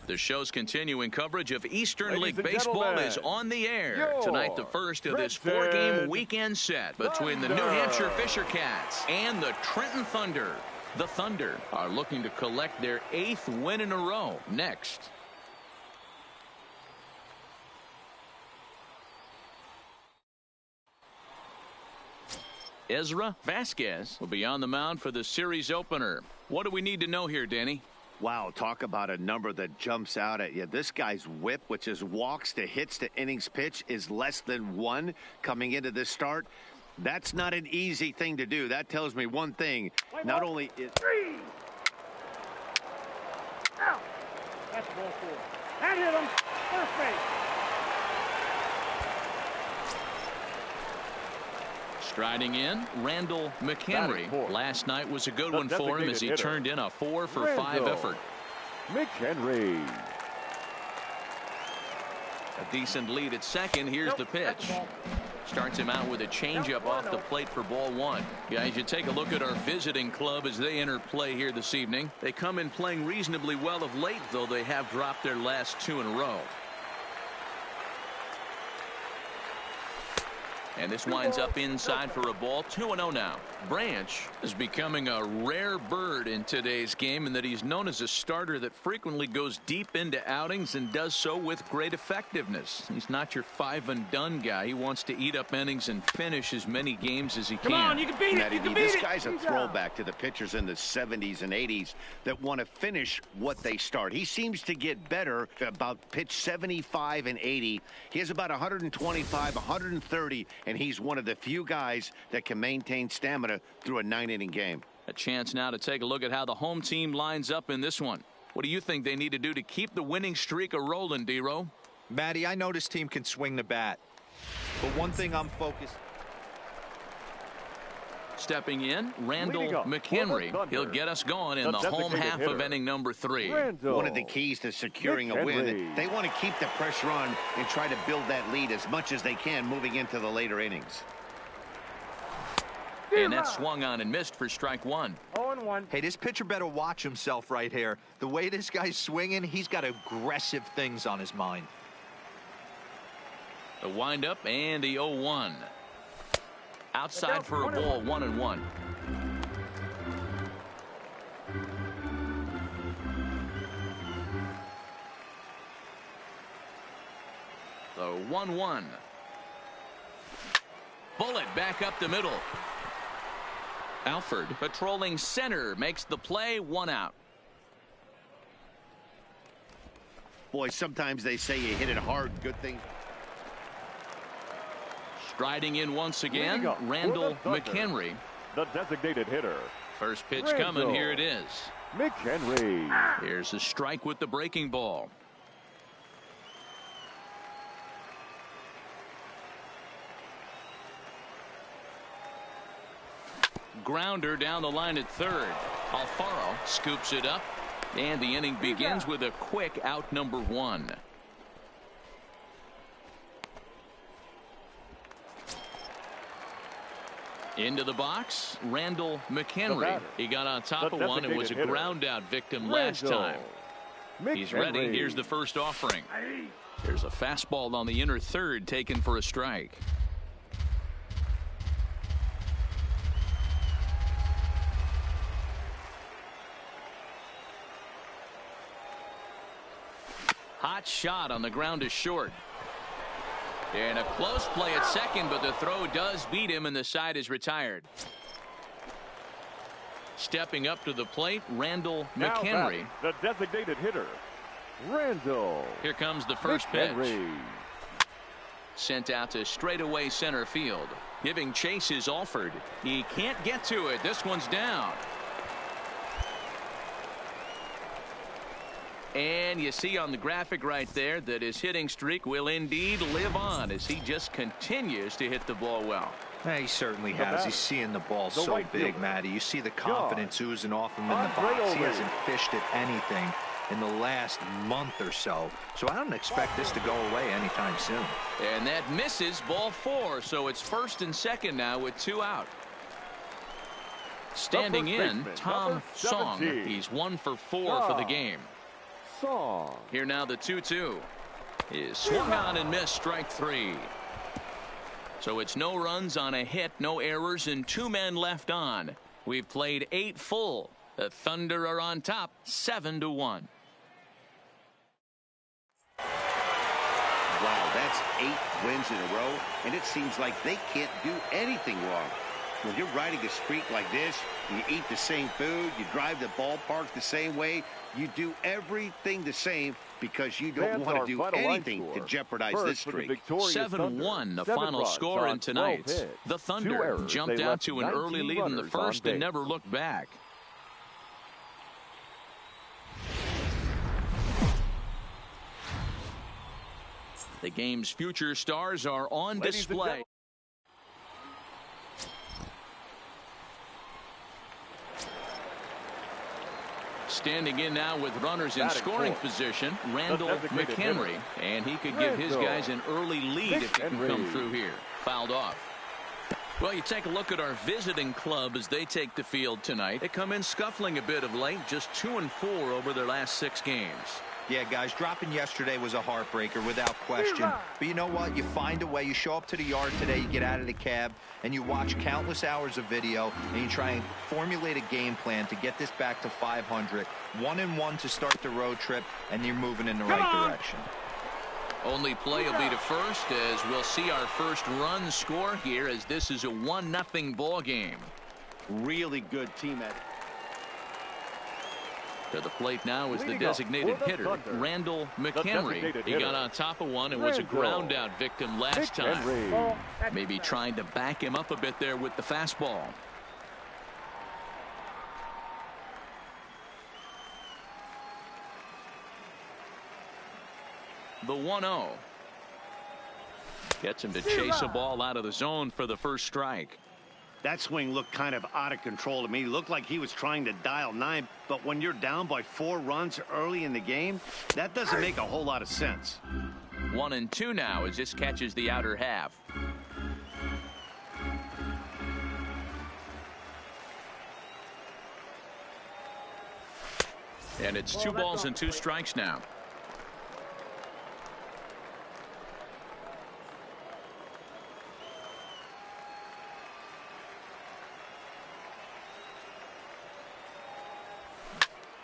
The show's continuing coverage of Eastern League Baseball is on the air. Tonight, the first of this 4-game weekend set between the New Hampshire Fisher Cats and the Trenton Thunder. The Thunder are looking to collect their 8th win in a row next. Ezra Vasquez will be on the mound for the series opener. What do we need to know here, Danny? Wow, talk about a number that jumps out at you. This guy's whip, which is walks to hits to innings pitch, is less than 1 coming into this start. That's not an easy thing to do. That tells me one thing. Not only is... Out. That's ball 4. That hit him. First base. Striding in, Randall McHenry. Last night was a good one for him as he turned in a 4-for-5 effort. McHenry. A decent lead at second. Here's the pitch. Starts him out with a changeup off the plate for ball 1. Guys, you take a look at our visiting club as they enter play here this evening. They come in playing reasonably well of late, though they have dropped their last 2 in a row. And this winds up inside for a ball. 2-0 now. Branch is becoming a rare bird in today's game in that he's known as a starter that frequently goes deep into outings and does so with great effectiveness. He's not your 5-and-done guy. He wants to eat up innings and finish as many games as he can. Come on, you can beat it. You can beat it. This guy's a throwback to the pitchers in the 70s and 80s that want to finish what they start. He seems to get better about pitch 75 and 80. He has about 125, 130, and he's one of the few guys that can maintain stamina through a 9-inning game. A chance now to take a look at how the home team lines up in this one. What do you think they need to do to keep the winning streak a-rolling, D-Row? Matty, I know this team can swing the bat, but one thing I'm focused. Stepping in, Randall McHenry. He'll get us going in the home half of inning number 3. One of the keys to securing a win, they want to keep the pressure on and try to build that lead as much as they can moving into the later innings. And that swung on and missed for strike 1. 0-1. Hey, this pitcher better watch himself right here. The way this guy's swinging, he's got aggressive things on his mind. The windup and the 0-1. Outside for a ball, 1-1. The 1-1. Bullet back up the middle. Alford patrolling center makes the play, 1 out. Boy, sometimes they say you hit it hard. Good thing. Striding in once again, Randall McHenry. The designated hitter. First pitch coming. Here it is. McHenry. Here's a strike with the breaking ball. Grounder down the line at third. Alfaro scoops it up, and the inning begins with a quick out number 1. Into the box, Randall McHenry. He got on top of one and was a ground out victim last time. He's ready. Here's the first offering. There's a fastball on the inner third taken for a strike. Hot shot on the ground is short. And a close play at second, but the throw does beat him and the side is retired. Stepping up to the plate, Randall McHenry. The designated hitter, Randall. Here comes the first pitch. Sent out to straightaway center field. Giving chase is Alford. He can't get to it. This one's down. And you see on the graphic right there that his hitting streak will indeed live on as he just continues to hit the ball well. Yeah, he certainly has. He's seeing the ball so big, Matty. You see the confidence oozing off him in the box. He hasn't fished at anything in the last month or so. So I don't expect this to go away anytime soon. And that misses, ball 4. So it's first and second now with 2 out. Standing in, Tom Song. He's 1 for 4 for the game. Song. Here now the 2-2 is swung on and missed, strike 3. So it's no runs on a hit, no errors, and 2 men left on. We've played 8 full. The Thunder are on top, 7-1. Wow, that's 8 wins in a row, and it seems like they can't do anything wrong. When you're riding a streak like this, you eat the same food, you drive the ballpark the same way, you do everything the same because you don't want to do anything to jeopardize this streak. 7-1, the final score in tonight's. The Thunder jumped out to an early lead in the first and never looked back. The game's future stars are on display. Standing in now with runners in scoring position, Randall McHenry, and he could give his guys an early lead if he can come through here. Fouled off. Well, you take a look at our visiting club as they take the field tonight. They come in scuffling a bit of late, just 2-4 over their last 6 games. Yeah, guys, dropping yesterday was a heartbreaker without question. But you know what? You find a way. You show up to the yard today, you get out of the cab, and you watch countless hours of video, and you try and formulate a game plan to get this back to 500. 1-1 to start the road trip, and you're moving in the right direction. Only play will be to first as we'll see our first run score here as this is a 1-0 ball game. Really good team at To the plate now is the designated hitter, Randall McHenry. He got on top of one and was a ground out victim last time. Maybe trying to back him up a bit there with the fastball. The 1-0 gets him to chase a ball out of the zone for the first strike. That swing looked kind of out of control to me. It looked like he was trying to dial 9, but when you're down by 4 runs early in the game, that doesn't make a whole lot of sense. 1-2 now as this catches the outer half. And it's 2 balls and 2 strikes now.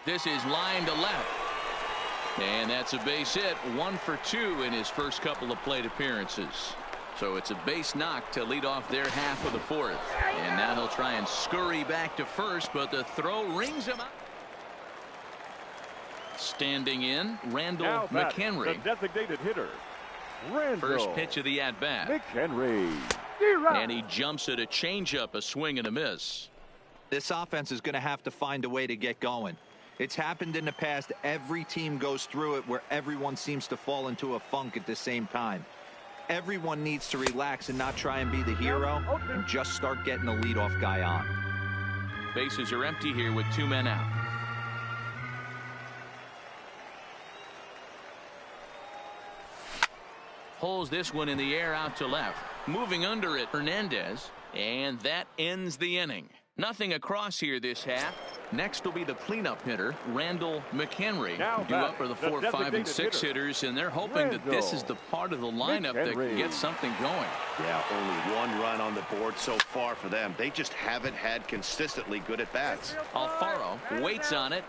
This is line to left. And that's a base hit. 1 for 2 in his first couple of plate appearances. So it's a base knock to lead off their half of the 4th. And now he'll try and scurry back to first, but the throw rings him out. Standing in, Randall McHenry. The designated hitter, Randall First pitch of the at-bat. McHenry. And he jumps at a changeup, a swing and a miss. This offense is going to have to find a way to get going. It's happened in the past. Every team goes through it where everyone seems to fall into a funk at the same time. Everyone needs to relax and not try and be the hero and just start getting the leadoff guy on. Bases are empty here with 2 men out. Pulls this one in the air out to left. Moving under it, Hernandez. And that ends the inning. Nothing across here this half. Next will be the cleanup hitter, Randall McHenry. Due up for the 4, 5, and 6 hitters, and they're hoping that this is the part of the lineup that can get something going. Yeah, only 1 run on the board so far for them. They just haven't had consistently good at-bats. Alfaro waits on it.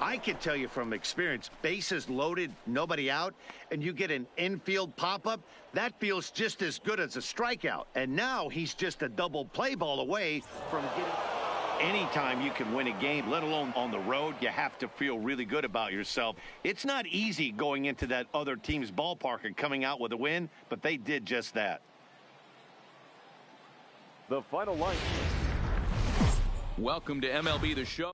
I can tell you from experience, bases loaded, nobody out, and you get an infield pop-up, that feels just as good as a strikeout. And now he's just a double play ball away from getting... Anytime you can win a game, let alone on the road, you have to feel really good about yourself. It's not easy going into that other team's ballpark and coming out with a win, but they did just that. The final line. Welcome to MLB The Show.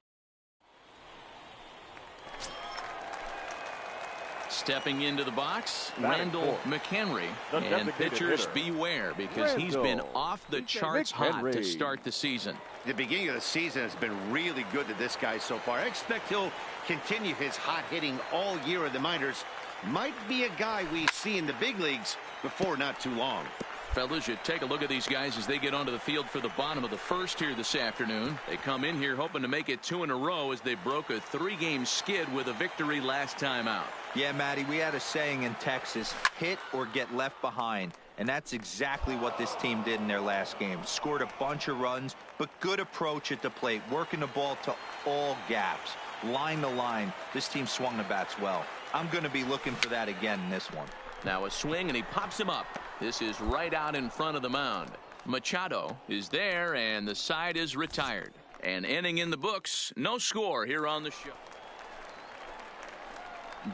Stepping into the box, Randall McHenry. And pitchers beware because he's been off the charts hot to start the season. The beginning of the season has been really good to this guy so far. I expect he'll continue his hot hitting all year in the minors. Might be a guy we see in the big leagues before not too long. Fellas, you take a look at these guys as they get onto the field for the bottom of the first here this afternoon. They come in here hoping to make it 2 in a row as they broke a 3-game skid with a victory last time out. Yeah, Matty, we had a saying in Texas, hit or get left behind. And that's exactly what this team did in their last game. Scored a bunch of runs, but good approach at the plate, working the ball to all gaps. Line to line, this team swung the bats well. I'm going to be looking for that again in this one. Now a swing, and he pops him up. This is right out in front of the mound. Machado is there, and the side is retired. An inning in the books. No score here on the show.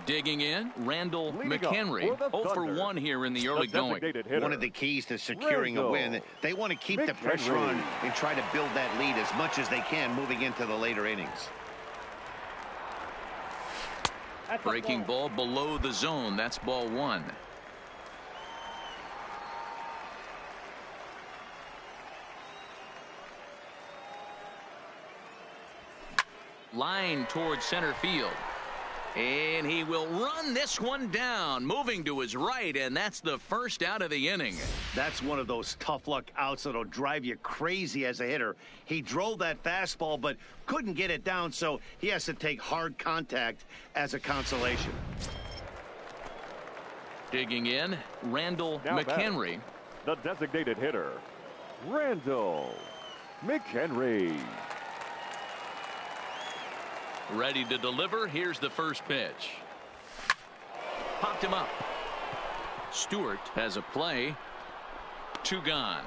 Digging in, Randall McHenry. 0 for 1 here in the early going. One of the keys to securing a win, they want to keep the pressure on and try to build that lead as much as they can moving into the later innings. Breaking ball below the zone. That's ball 1. Line towards center field. And he will run this one down, moving to his right, and that's the first out of the inning. That's one of those tough luck outs that'll drive you crazy as a hitter. He drove that fastball, but couldn't get it down, so he has to take hard contact as a consolation. Digging in, Randall McHenry. The designated hitter, Randall McHenry. Ready to deliver. Here's the first pitch. Popped him up. Stewart has a play. 2 gone.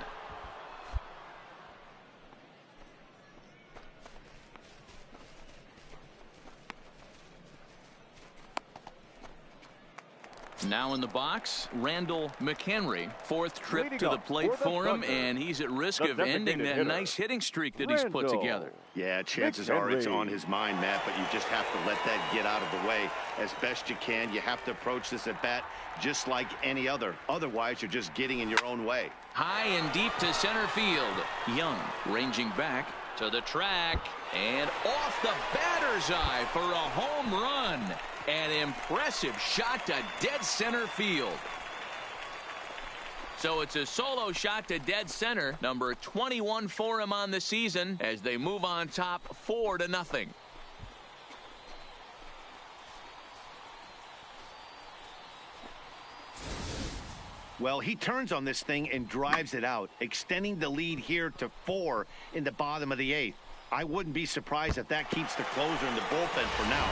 Now in the box, Randall McHenry. 4th trip to the plate for him, and he's at risk of ending that nice hitting streak that he's put together. Yeah, chances are it's on his mind, Matt, but you just have to let that get out of the way as best you can. You have to approach this at bat just like any other. Otherwise, you're just getting in your own way. High and deep to center field. Young ranging back to the track and off the batter's eye for a home run. An impressive shot to dead center field. So it's a solo shot to dead center, number 21 for him on the season, as they move on top 4-0. Well, he turns on this thing and drives it out, extending the lead here to 4 in the bottom of the 8th. I wouldn't be surprised if that keeps the closer in the bullpen for now.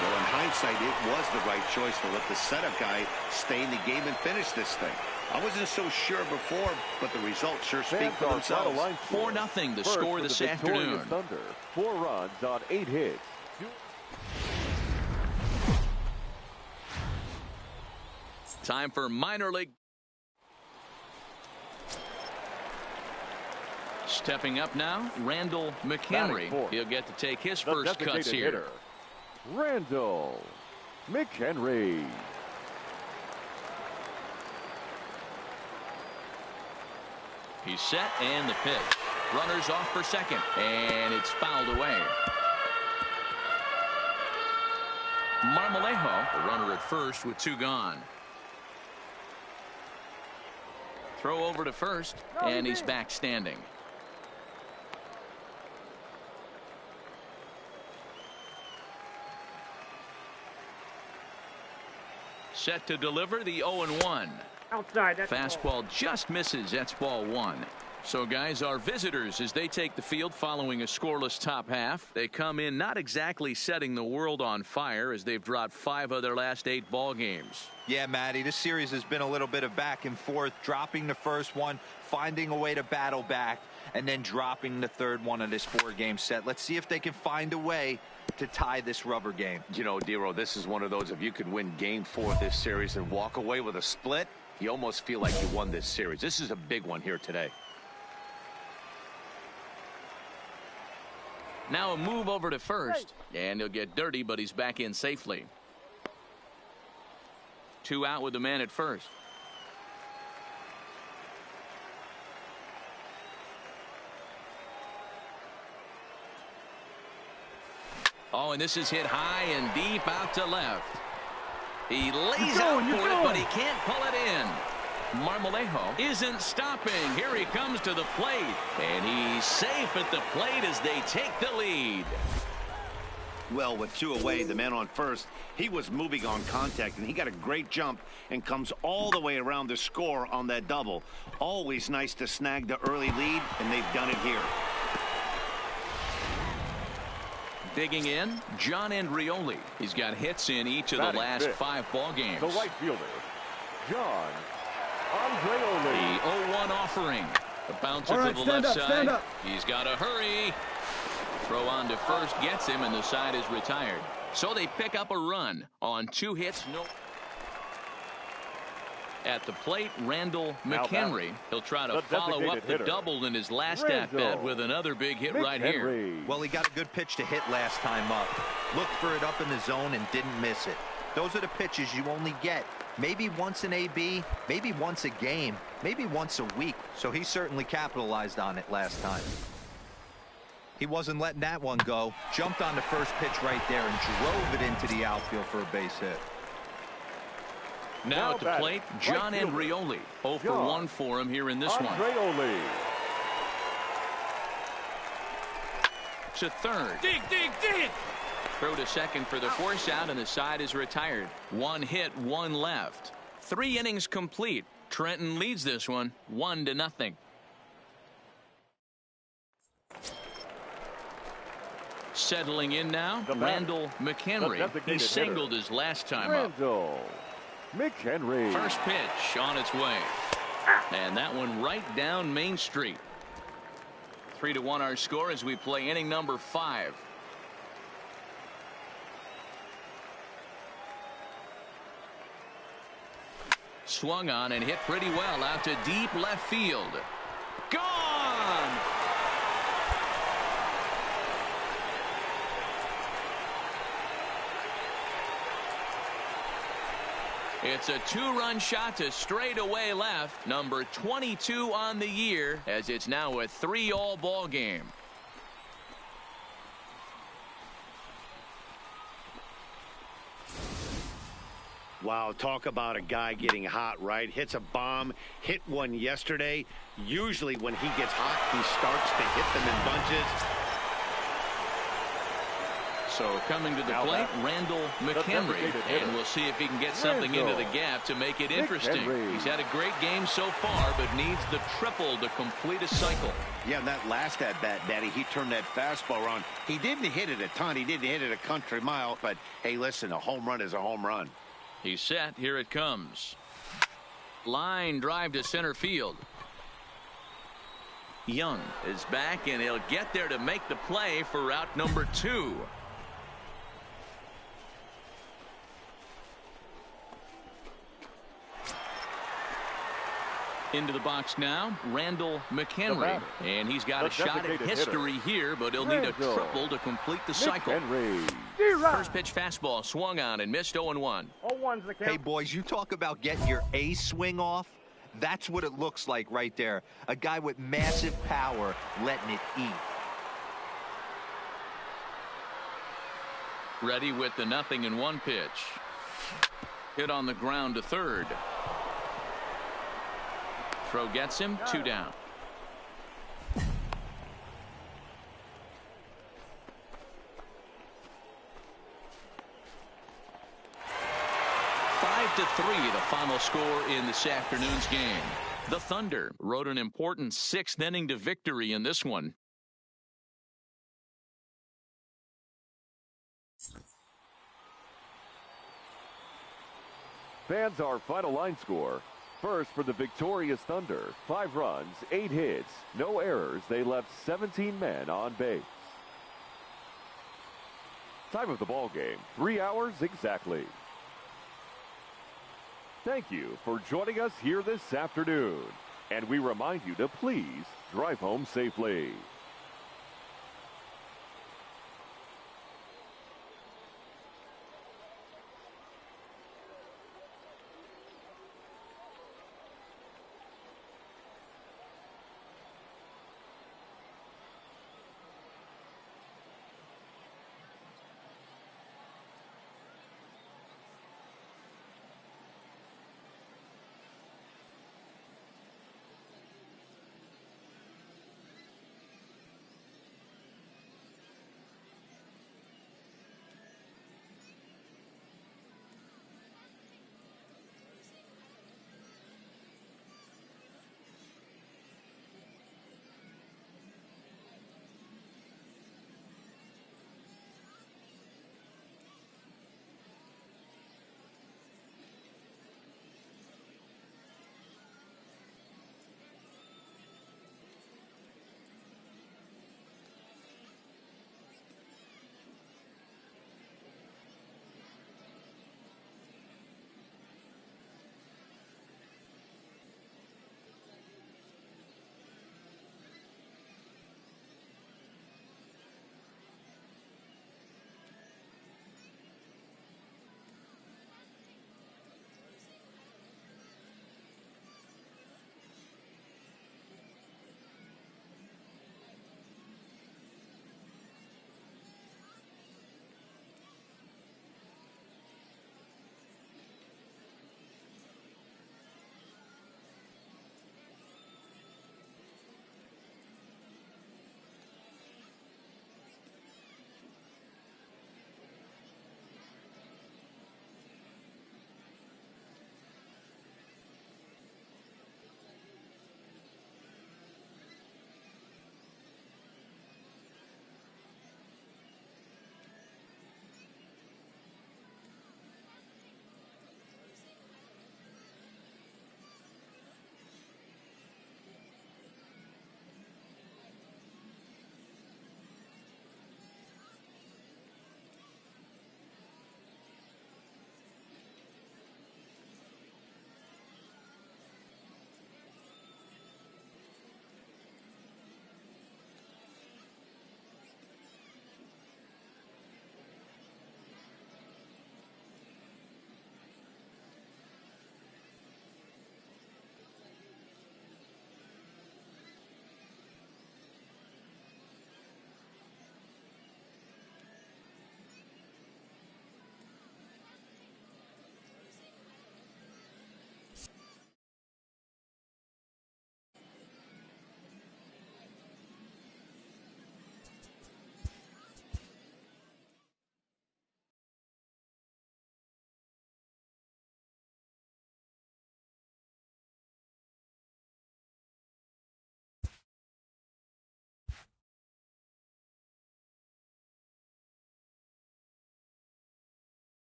Well, in hindsight, it was the right choice to let the setup guy stay in the game and finish this thing. I wasn't so sure before, but the results sure speak for themselves. 4-0 the score this afternoon. Thunder, 4 runs on 8 hits. Time for minor league. Stepping up now, Randall McHenry. He'll get to take his first cuts here. Hitter, Randall McHenry. He's set, and the pitch. Runners off for second, and it's fouled away. Marmolejo, the runner at first with 2 gone. Throw over to first, and he's back standing. Set to deliver the 0-1. Outside. That's fastball just misses. That's ball 1. So, guys, our visitors, as they take the field following a scoreless top half, they come in not exactly setting the world on fire as they've dropped 5 of their last 8 ball games. Yeah, Matty, this series has been a little bit of back and forth, dropping the first one, finding a way to battle back, and then dropping the third one of this 4-game set. Let's see if they can find a way to tie this rubber game. You know, Dero, this is one of those, if you could win game 4 of this series and walk away with a split, you almost feel like you won this series. This is a big one here today. Now a move over to first, and he'll get dirty, but he's back in safely. 2 out with the man at first. Oh, and this is hit high and deep out to left. He lays out for it, but he can't pull it in. Marmolejo isn't stopping. Here he comes to the plate. And he's safe at the plate as they take the lead. Well, with 2 away, the man on first, he was moving on contact, and he got a great jump and comes all the way around the score on that double. Always nice to snag the early lead, and they've done it here. Digging in, John Andreoli. He's got hits in each of the last 5 ball games. The right fielder, John Andreoli. The 0-1 offering. The bouncer to the left side. He's got to hurry. Throw on to first gets him, and the side is retired. So they pick up a run on 2 hits. No. At the plate, Randall McHenry. He'll try to follow up the double in his last at-bat with another big hit right here. Well, he got a good pitch to hit last time up. Looked for it up in the zone and didn't miss it. Those are the pitches you only get maybe once in AB, maybe once a game, maybe once a week. So he certainly capitalized on it last time. He wasn't letting that one go. Jumped on the first pitch right there and drove it into the outfield for a base hit. Now at the plate, John Andreoli. 0 for 1 for him here in this one. To third. Dig. Throw to second for the force out, and the side is retired. 1 hit, 1 left. 3 innings complete. Trenton leads this one 1-0. Settling in now, Randall McHenry. He singled his last time up. McHenry. First pitch on its way. And that one right down Main Street. 3-1 our score as we play inning number 5. Swung on and hit pretty well out to deep left field. Gone! It's a 2-run shot to straightaway left. Number 22 on the year, as it's now a 3-all ball game. Wow, talk about a guy getting hot, right? Hits a bomb, hit one yesterday. Usually when he gets hot, he starts to hit them in bunches. So coming to the plate, Randall McHenry, and we'll see if he can get something into the gap to make it interesting. He's had a great game so far, but needs the triple to complete a cycle. Yeah, that last at-bat, Daddy, he turned that fastball around. He didn't hit it a ton. He didn't hit it a country mile, but hey, listen, a home run is a home run. He's set. Here it comes. Line drive to center field. Young is back, and he'll get there to make the play for out number 2. Into the box now, Randall McHenry, and he's got a shot at history here, but he'll need a triple to complete the cycle. First pitch fastball swung on and missed. 0-1. Hey boys, you talk about getting your A swing off. That's what it looks like right there. A guy with massive power letting it eat. Ready with the 0-1 pitch. Hit on the ground to third. Throw gets him, 2 down. Five to 3, the final score in this afternoon's game. The Thunder rode an important 6th inning to victory in this one. Fans, our final line score. First for the victorious Thunder, 5 runs, 8 hits, no errors. They left 17 men on base. Time of the ball game, 3 hours exactly. Thank you for joining us here this afternoon. And we remind you to please drive home safely.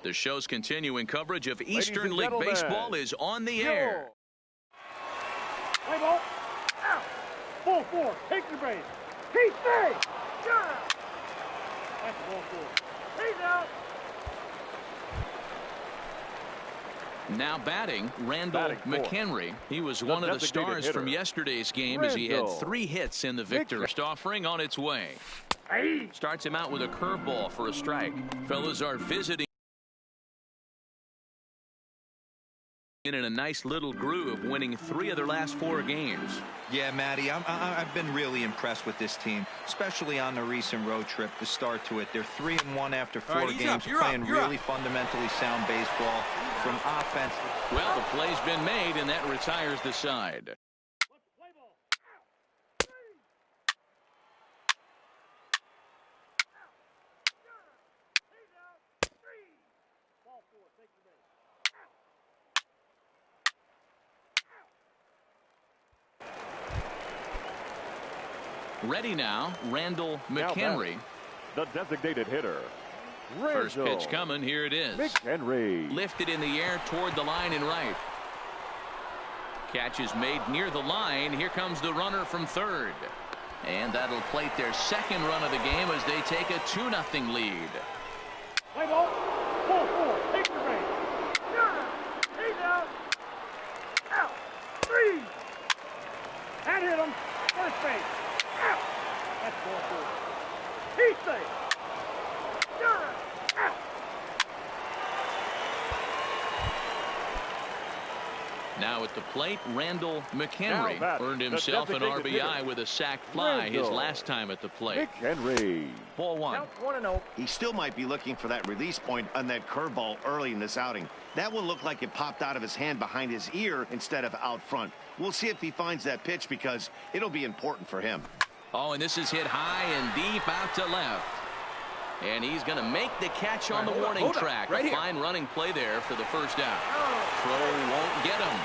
The show's continuing coverage of Eastern League Baseball is on the air. Play ball. Out. Ball four. Take the base. He's safe. That's ball four. He's out. Now batting, Randall McHenry. He was one of the stars from yesterday's game as he had 3 hits in the victory. First offering on its way. Starts him out with a curveball for a strike. Fellas are visiting in a nice little groove, winning 3 of their last 4 games. Yeah, Matty, I've been really impressed with this team, especially on the recent road trip. The start to it, they're 3-1 after 4 games, playing really fundamentally sound baseball from offense. Well, the play's been made, and that retires the side. Ready now, Randall McHenry. The designated hitter. First pitch coming. Here it is. McHenry. Lifted in the air toward the line and right. Catch is made near the line. Here comes the runner from third. And that'll plate their second run of the game as they take a 2-0 lead. Play ball. Ball four. Take the base. He's out. Out. 3. And hit him. First base. Out. That's ball four. He's safe. Out. Now at the plate, Randall McHenry earned himself an RBI with a sac fly his last time at the plate. McHenry. Ball 1. 1-0. He still might be looking for that release point on that curveball early in this outing. That one looked like it popped out of his hand behind his ear instead of out front. We'll see if he finds that pitch because it'll be important for him. Oh, and this is hit high and deep out to left. And he's going to make the catch on the warning track. A fine running play there for the first out. Throw won't get him.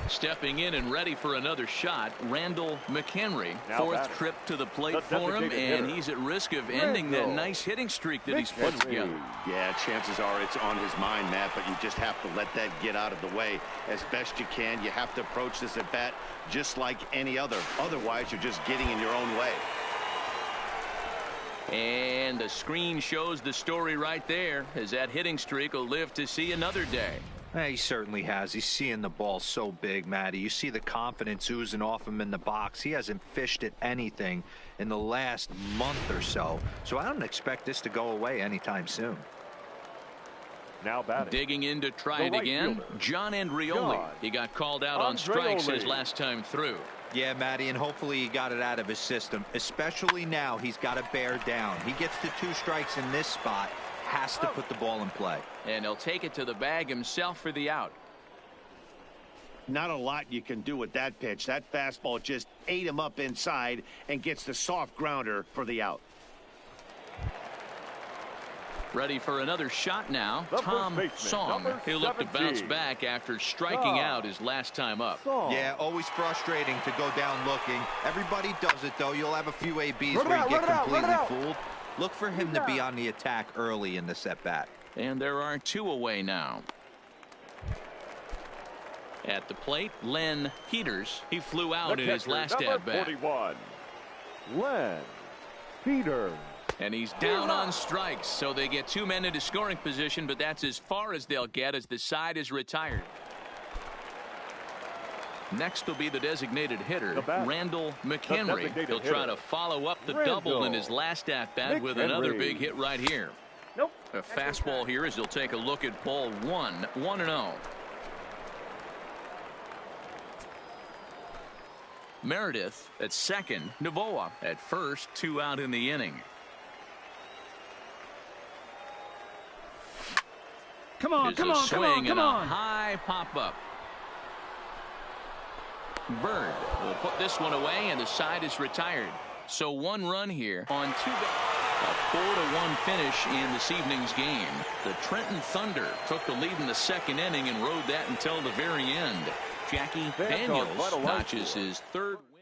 Stepping in and ready for another shot, Randall McHenry. Fourth trip to the plate for him, and he's at risk of ending that nice hitting streak that he's put together. Yeah, chances are it's on his mind, Matt, but you just have to let that get out of the way as best you can. You have to approach this at bat just like any other. Otherwise, you're just getting in your own way. And the screen shows the story right there, as that hitting streak will live to see another day. He certainly has. He's seeing the ball so big, Matty. You see the confidence oozing off him in the box. He hasn't fished at anything in the last month or so. So I don't expect this to go away anytime soon. Now batting. Digging in to try it again, fielder. John Andrioli. He got called out on strikes his last time through. Yeah, Matty, and hopefully he got it out of his system. Especially now, he's got to bear down. He gets to 2 strikes in this spot. Has to put the ball in play. And he'll take it to the bag himself for the out. Not a lot you can do with that pitch. That fastball just ate him up inside and gets the soft grounder for the out. Ready for another shot now. Tom Song. He'll look to bounce back after striking out his last time up. Yeah, always frustrating to go down looking. Everybody does it, though. You'll have a few ABs where you get completely fooled. Look for him to be on the attack early in the at-bat. And there are 2 away now. At the plate, Len Peters. He flew out in his last at-bat. 41. Len Peters. And he's down on strikes, so they get 2 men into scoring position, but that's as far as they'll get as the side is retired. Next will be the designated hitter, Randall McHenry. He'll try to follow up the double in his last at-bat with another big hit right here. Nope. A fastball here as he'll take a look at ball 1, 1-0. Meredith at second, Novoa at first, 2 out in the inning. Come on, come on, swing and a high pop-up. Bird will put this one away, and the side is retired. So 1 run here on 2. A 4-1 finish in this evening's game. The Trenton Thunder took the lead in the second inning and rode that until the very end. Jackie Daniels notches his 3rd win.